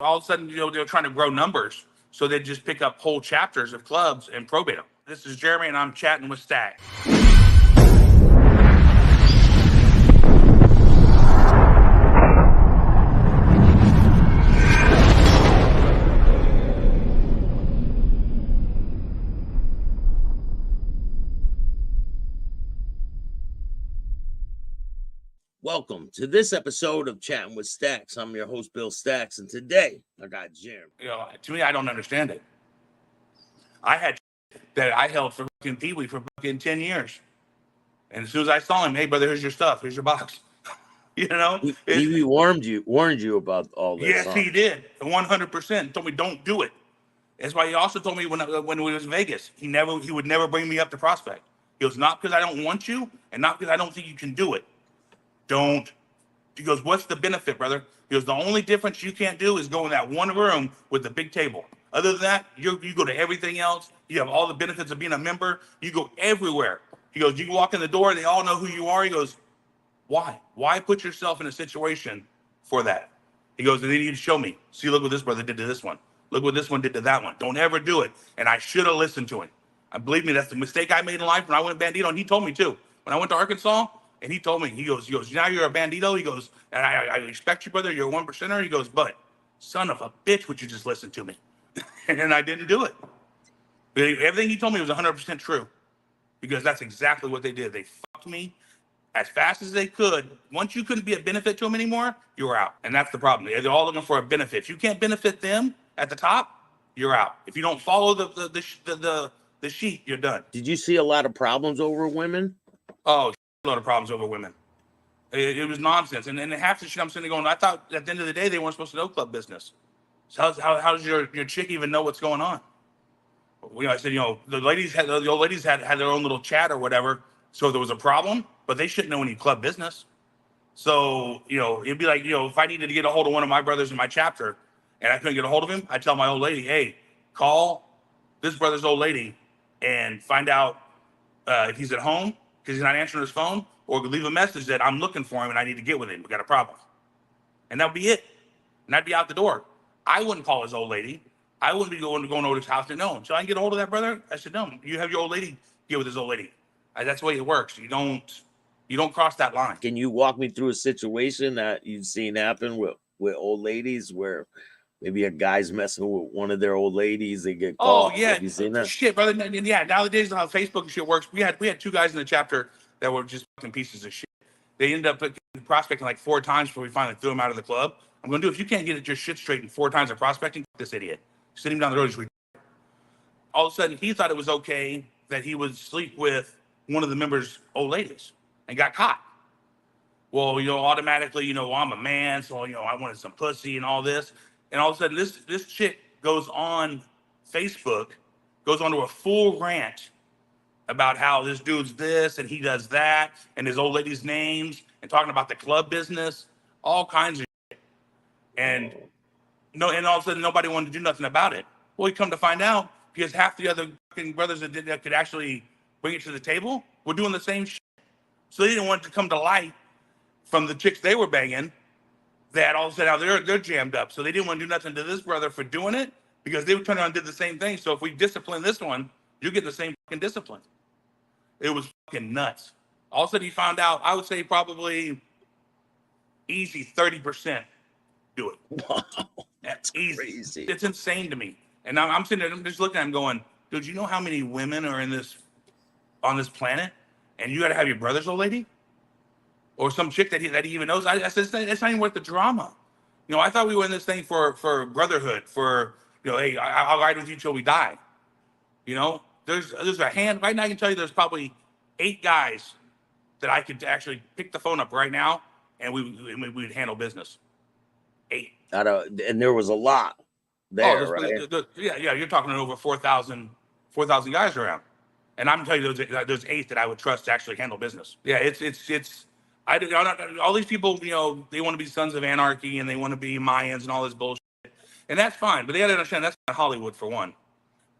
All of a sudden, they're trying to grow numbers. So they just pick up whole chapters of clubs and probate them. This is Jeremy, and I'm chatting with Staxx. Welcome to this episode of Chatting with Staxx. I'm your host, Bill Staxx, and today I got Jeremy. To me, I don't understand it. I had that I held for fucking Pee-wee for fucking 10 years. And as soon as I saw him, hey, brother, here's your stuff. Here's your box. He warned you about all this. Yes, he did. 100%. Told me don't do it. That's why he also told me when we was in Vegas, he would never bring me up to prospect. He goes, not because I don't want you, and not because I don't think you can do it. Don't. He goes, what's the benefit, brother? He goes, the only difference you can't do is go in that one room with the big table. Other than that, you go to everything else. You have all the benefits of being a member. You go everywhere. He goes, you can walk in the door, they all know who you are. He goes, why? Why put yourself in a situation for that? He goes, and then you show me. See, look what this brother did to this one. Look what this one did to that one. Don't ever do it. And I should have listened to him. And believe me, that's the mistake I made in life when I went Bandido. And he told me too. When I went to Arkansas, and he told me, he goes, now you're a Bandido. He goes, and I respect you, brother. You're a 1%er. He goes, but son of a bitch, would you just listen to me? And I didn't do it. But everything he told me was 100% true, because that's exactly what they did. They fucked me as fast as they could. Once you couldn't be a benefit to them anymore, you were out. And that's the problem. They're all looking for a benefit. If you can't benefit them at the top, you're out. If you don't follow the sheet, you're done. Did you see a lot of problems over women? Oh, a lot of problems over women. It was nonsense. And then half the shit I'm sitting there going, I thought at the end of the day, they weren't supposed to know club business. So how does your chick even know what's going on? I said, the old ladies had their own little chat or whatever. So if there was a problem, but they shouldn't know any club business. So, it'd be like, if I needed to get a hold of one of my brothers in my chapter and I couldn't get a hold of him, I'd tell my old lady, hey, call this brother's old lady and find out if he's at home, because he's not answering his phone, or leave a message that I'm looking for him and I need to get with him. We got a problem. And that'd be it. And I'd be out the door. I wouldn't call his old lady. I wouldn't be going over to his house to know him. So I can get a hold of that brother? I said, no, you have your old lady get with his old lady. That's the way it works. You don't cross that line. Can you walk me through a situation that you've seen happen with old ladies where maybe a guy's messing with one of their old ladies, they get caught? Oh yeah, have you seen that? Shit, brother. Yeah, nowadays how Facebook and shit works. We had two guys in the chapter that were just fucking pieces of shit. They ended up prospecting like 4 times before we finally threw him out of the club. I'm gonna do, if you can't get your shit straight in 4 times of prospecting, this idiot. Sit him down the road. All of a sudden, he thought it was okay that he would sleep with one of the members' old ladies and got caught. Well, automatically, I'm a man, so I wanted some pussy and all this. And all of a sudden, this chick goes on Facebook, goes on to a full rant about how this dude's this and he does that, and his old lady's names, and talking about the club business, all kinds of shit. And and all of a sudden nobody wanted to do nothing about it. Well, we come to find out, because half the other brothers that could actually bring it to the table were doing the same shit. So they didn't want it to come to light from the chicks they were banging, that all of a sudden now they're jammed up. So they didn't want to do nothing to this brother for doing it, because they would turn around and did the same thing. So if we discipline this one, you get the same fucking discipline. It was fucking nuts. All of a sudden he found out, I would say probably easy 30% do it. Wow, that's easy. Crazy. It's insane to me. And I'm sitting there, I'm just looking at him going, dude, you know how many women are on this planet? And you got to have your brother's old lady? Or some chick that he even knows? I said, it's not even worth the drama. I thought we were in this thing for brotherhood, for, hey, I'll ride with you till we die. There's a hand, right now I can tell you there's probably 8 guys that I could actually pick the phone up right now and we would handle business. 8. And there was a lot there, right? Yeah, you're talking over 4,000 guys around. And I'm telling you, there's 8 that I would trust to actually handle business. Yeah, all these people, they want to be sons of anarchy and they want to be Mayans and all this bullshit. And that's fine, but they got to understand that's not Hollywood, for one.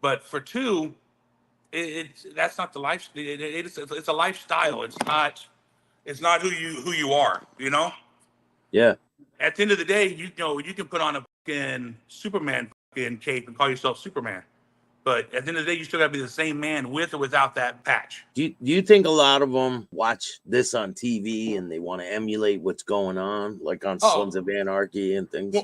But for two, that's not the life. It's a lifestyle. It's not who you are. Yeah. At the end of the day, you can put on a fucking Superman fucking cape and call yourself Superman. But at the end of the day, you still got to be the same man with or without that patch. Do you think a lot of them watch this on TV and they want to emulate what's going on, like on Sons of Anarchy and things?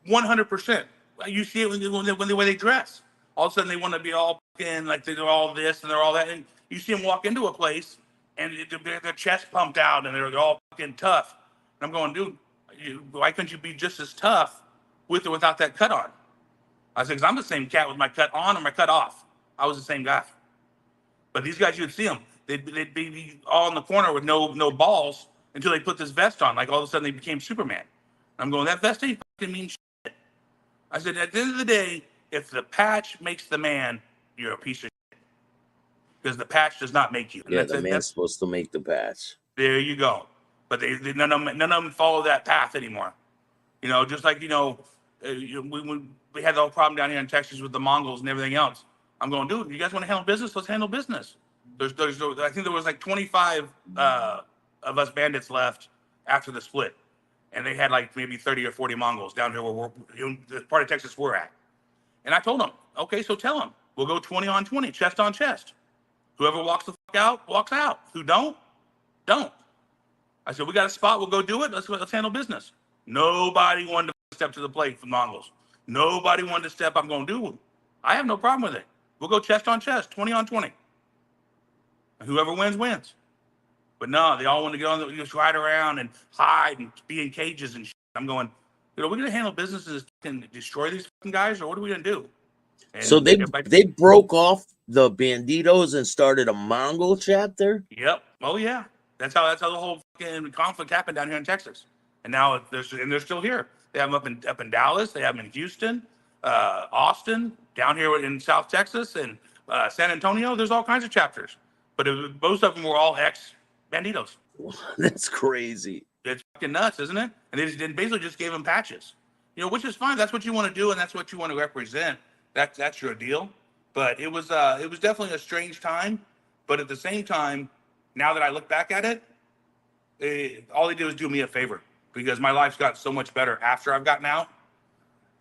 100%. You see it when the way they dress. All of a sudden, they want to be all fucking like they're all this and they're all that. And you see them walk into a place and their chest pumped out and they're all fucking tough. And I'm going, dude, why couldn't you be just as tough with or without that cut on? I said, because I'm the same cat with my cut on or my cut off. I was the same guy. But these guys, you'd see them. They'd be all in the corner with no balls until they put this vest on. Like all of a sudden they became Superman. I'm going, that vest ain't fucking mean shit. I said, at the end of the day, if the patch makes the man, you're a piece of shit. Because the patch does not make you. And yeah, the man's supposed to make the patch. There you go. But none of them follow that path anymore. You know, just like, we had the whole problem down here in Texas with the Mongols and everything else. I'm going, dude, you guys want to handle business? Let's handle business. I think there was like 25 of us bandits left after the split. And they had like maybe 30 or 40 Mongols down here where the part of Texas we're at. And I told them, okay, so tell them. We'll go 20 on 20, chest on chest. Whoever walks the fuck out, walks out. Who don't. I said, we got a spot, we'll go do it. Let's handle business. Nobody wanted to step to the plate from Mongols. Nobody wanted to step. I'm going, dude, I have no problem with it. We'll go chest on chest, 20 on 20. And whoever wins, wins. But no, they all want to get on just ride around and hide and be in cages and shit. I'm going, we're going to handle businesses and destroy these fucking guys, or what are we going to do? And so they broke off the Bandidos and started a Mongol chapter? Yep. Oh, yeah. That's how the whole fucking conflict happened down here in Texas. And now they're still here. They have them up in Dallas. They have them in Houston, Austin, down here in South Texas, and San Antonio. There's all kinds of chapters. But most of them were all ex-Bandidos. That's crazy. It's fucking nuts, isn't it? And they basically just gave them patches. Which is fine. That's what you want to do, and that's what you want to represent. That's your deal. But it was definitely a strange time. But at the same time, now that I look back at it, all they did was do me a favor, because my life's got so much better after I've gotten out.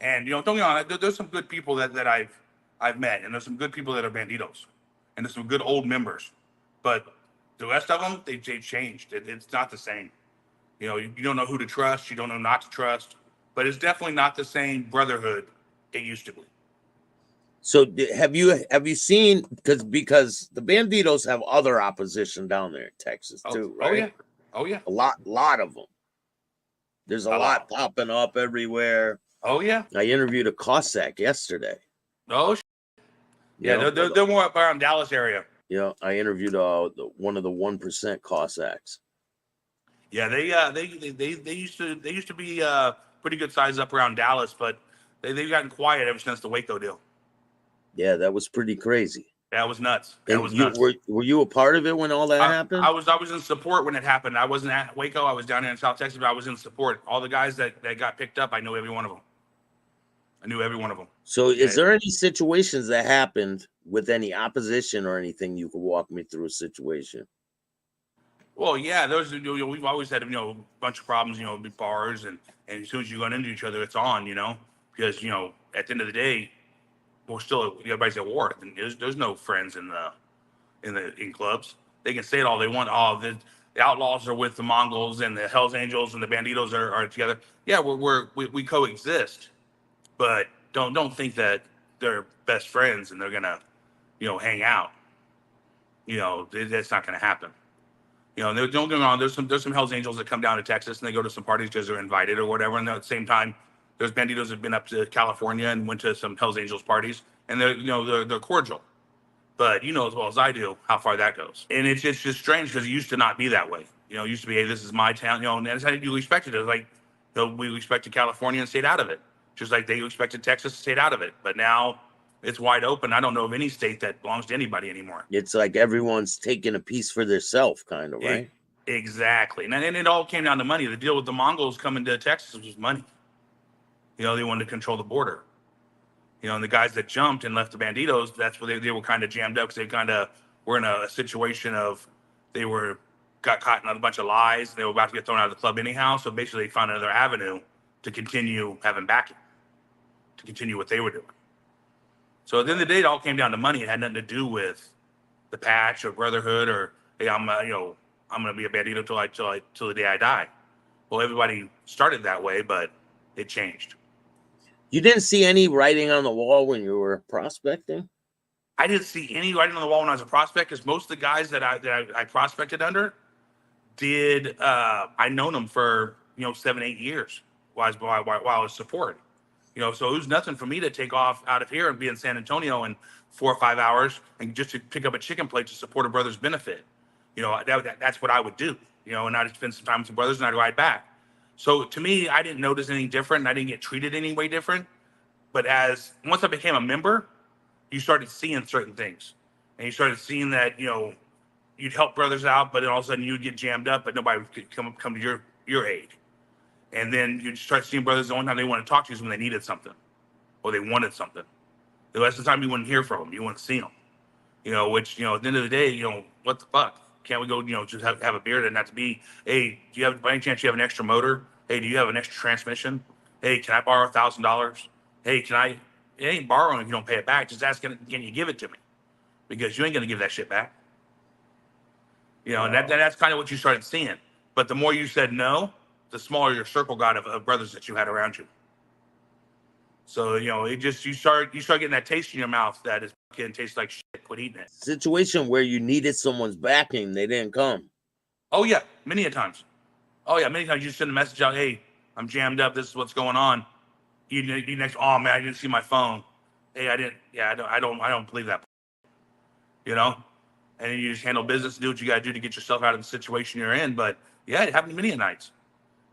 And don't get me wrong, there's some good people that I've met, and there's some good people that are Bandidos, and there's some good old members. But the rest of them, they've changed. It's not the same. You don't know who to trust, you don't know not to trust, but it's definitely not the same brotherhood it used to be. So have you seen, because the Bandidos have other opposition down there in Texas too, right? Oh yeah. A lot of them. There's a lot popping up everywhere. Oh yeah. I interviewed a Cossack yesterday. Oh yeah, they're more up around Dallas area. Yeah, I interviewed one of the 1% Cossacks. Yeah, they used to be pretty good size up around Dallas, but they've gotten quiet ever since the Waco deal. Yeah, that was pretty crazy. That was nuts. Nuts. Were you a part of it when all that happened? I was in support when it happened. I wasn't at Waco. I was down here in South Texas, but I was in support. All the guys that got picked up, I knew every one of them. So is there any situations that happened with any opposition or anything you could walk me through a situation? Well, yeah, we've always had a bunch of problems, big bars, and as soon as you run into each other, it's on, because at the end of the day, we're still, everybody's at war. And there's no friends in clubs. They can say it all they want. Oh, the outlaws are with the Mongols, and the Hells Angels and the Bandidos are together. Yeah, we coexist, but don't think that they're best friends and they're gonna hang out. That's not gonna happen. Don't get me wrong. There's some Hells Angels that come down to Texas and they go to some parties because they're invited or whatever. And at the same time, there's Bandidos that have been up to California and went to some Hells Angels parties, and they're cordial. But you know as well as I do how far that goes. And it's just strange because it used to not be that way. It used to be, hey, this is my town. And that's how you expected it. Like we expected California and stayed out of it, just like they expected Texas to stay out of it. But now it's wide open. I don't know of any state that belongs to anybody anymore. It's like everyone's taking a piece for themselves, kind of, right? Exactly. And it all came down to money. The deal with the Mongols coming to Texas was money. They wanted to control the border. And the guys that jumped and left the Bandidos, that's where they were kind of jammed up, because they kind of were in a situation of got caught in a bunch of lies. They were about to get thrown out of the club anyhow. So basically they found another avenue to continue having backing. to continue what they were doing. So at the end of the day, it all came down to money. It had nothing to do with the patch or brotherhood or, hey, I'm going to be a bandito till the day I die. Well, everybody started that way, but it changed. You didn't see any writing on the wall when you were prospecting? I didn't see any writing on the wall when I was a prospect, because most of the guys that I prospected under did, I known them for 7-8 years while I was support. So it was nothing for me to take off out of here and be in San Antonio in 4 or 5 hours and just to pick up a chicken plate to support a brother's benefit. That's what I would do. And I'd spend some time with some brothers and I'd ride back. So to me, I didn't notice anything different, and I didn't get treated any way different. But once I became a member, you started seeing certain things, and you started seeing that you'd help brothers out, but then all of a sudden you'd get jammed up, but nobody could come to your aid. And then you'd start seeing brothers the only time they want to talk to you is when they needed something or they wanted something. The rest of the time you wouldn't hear from them, you wouldn't see them. Which at the end of the day, what the fuck? Can't we go, just have a beer? Then not to be, hey, do you have, by any chance you have an extra motor? Hey, do you have an extra transmission? Hey, can I borrow $1,000? Hey, it ain't borrowing if you don't pay it back. Just ask, can you give it to me? Because you ain't gonna give that shit back. And that's kind of what you started seeing. But the more you said no, the smaller your circle got of brothers that you had around you. So you start getting that taste in your mouth that is fucking tastes like shit. Quit eating it. Situation where you needed someone's backing, they didn't come. Oh yeah, many times. Oh yeah, many times you send a message out, hey, I'm jammed up. This is what's going on. You next, oh man, I didn't see my phone. Hey, I didn't. Yeah, I don't believe that. And then you just handle business, do what you got to do to get yourself out of the situation you're in. But yeah, it happened many nights.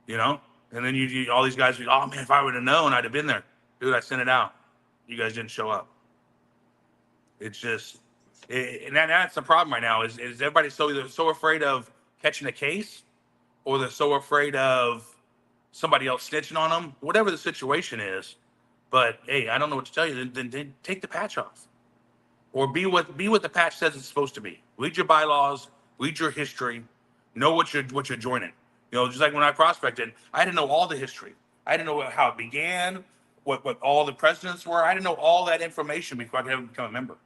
And then you all these guys, oh man, if I would have known, I'd have been there. Dude, I sent it out. You guys didn't show up. It's just, and that's the problem right now is everybody's so afraid of catching a case, or they're so afraid of somebody else snitching on them, whatever the situation is. But hey, I don't know what to tell you. Then take the patch off, or be what the patch says it's supposed to be. Read your bylaws, read your history, know what you're joining. Just like when I prospected, I didn't know all the history. I didn't know how it began, what all the presidents were. I didn't know all that information before I could ever become a member,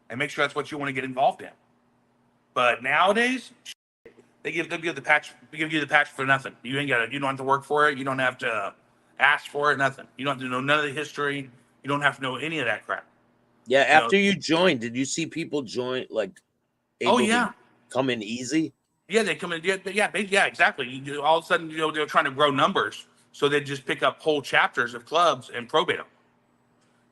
and make sure that's what you want to get involved in. But nowadays, they give you the patch for nothing. You don't have to work for it. You don't have to ask for it. Nothing. You don't have to know none of the history. You don't have to know any of that crap. Yeah. After you joined, did you see people join able to come in easy? Yeah, they come in. Yeah, exactly. All of a sudden, they're trying to grow numbers, so they just pick up whole chapters of clubs and probate them.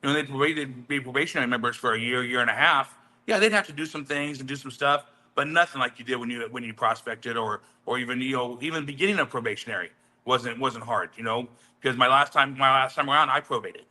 They'd be probationary members for a year and a half. Yeah, they'd have to do some things and do some stuff, but nothing like you did when you prospected, or even even beginning of probationary wasn't hard. Because my last time around, I probated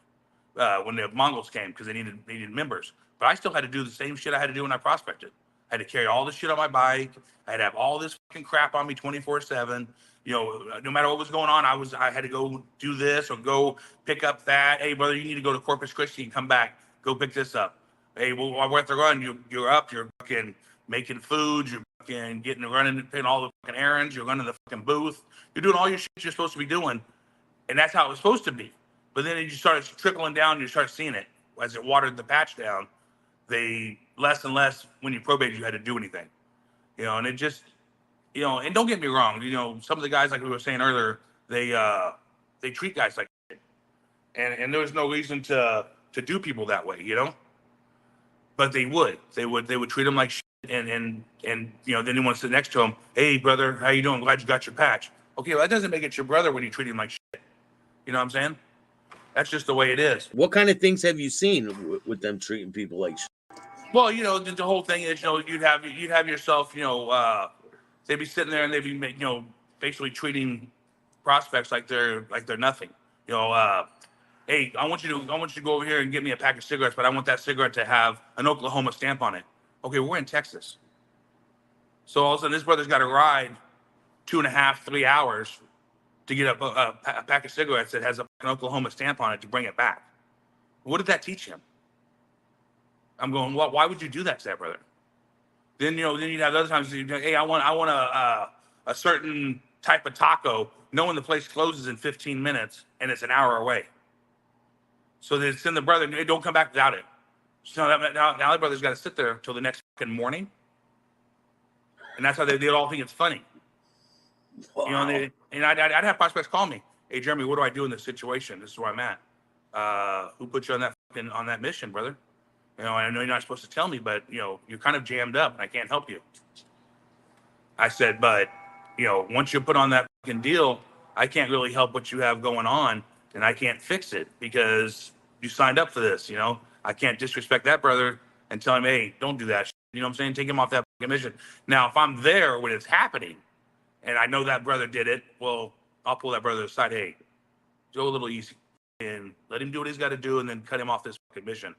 when the Mongols came, because they needed members. But I still had to do the same shit I had to do when I prospected. I had to carry all this shit on my bike. I had to have all this fucking crap on me 24/7. No matter what was going on, I had to go do this or go pick up that. Hey, brother, you need to go to Corpus Christi and come back. Go pick this up. Hey, well, while we're at the run, you're up. You're fucking making food. You're fucking running all the fucking errands. You're running the fucking booth. You're doing all your shit you're supposed to be doing, and that's how it was supposed to be. But then you started trickling down, and you start seeing it as it watered the patch down. They less and less when you probated, you had to do anything, and it just, and don't get me wrong, some of the guys, like we were saying earlier, they treat guys like shit. And there was no reason to do people that way, but they would treat them like shit. And then you want to sit next to them. Hey brother, how you doing? Glad you got your patch. Okay, well, that doesn't make it your brother when you treat him like shit. You know what I'm saying? That's just the way it is. What kind of things have you seen with them treating people like shit? Well, the whole thing is, you'd have yourself, they'd be sitting there and they'd be, basically treating prospects like they're nothing. Hey, I want you to go over here and get me a pack of cigarettes, but I want that cigarette to have an Oklahoma stamp on it. Okay, we're in Texas. So all of a sudden, this brother's got to ride 2.5, 3 hours to get a pack of cigarettes that has an Oklahoma stamp on it to bring it back. What did that teach him? I'm going, well, why would you do that to that brother? Then you'd have other times, hey, I want a certain type of taco, knowing the place closes in 15 minutes and it's an hour away. So they send the brother, hey, don't come back without it. So now the brother's got to sit there till the next fucking morning. And that's how they all think it's funny. Wow. You know, and I'd have prospects call me, hey, Jeremy, what do I do in this situation? This is where I'm at. Who put you on that mission, brother? You know, I know you're not supposed to tell me, but, you know, you're kind of jammed up and I can't help you. I said, but, you know, once you put on that fucking deal, I can't really help what you have going on and I can't fix it because you signed up for this, you know? I can't disrespect that brother and tell him, hey, don't do that. You know what I'm saying? Take him off that fucking mission. Now, if I'm there when it's happening and I know that brother did it, well, I'll pull that brother aside. Hey, go a little easy and let him do what he's got to do and then cut him off this fucking mission.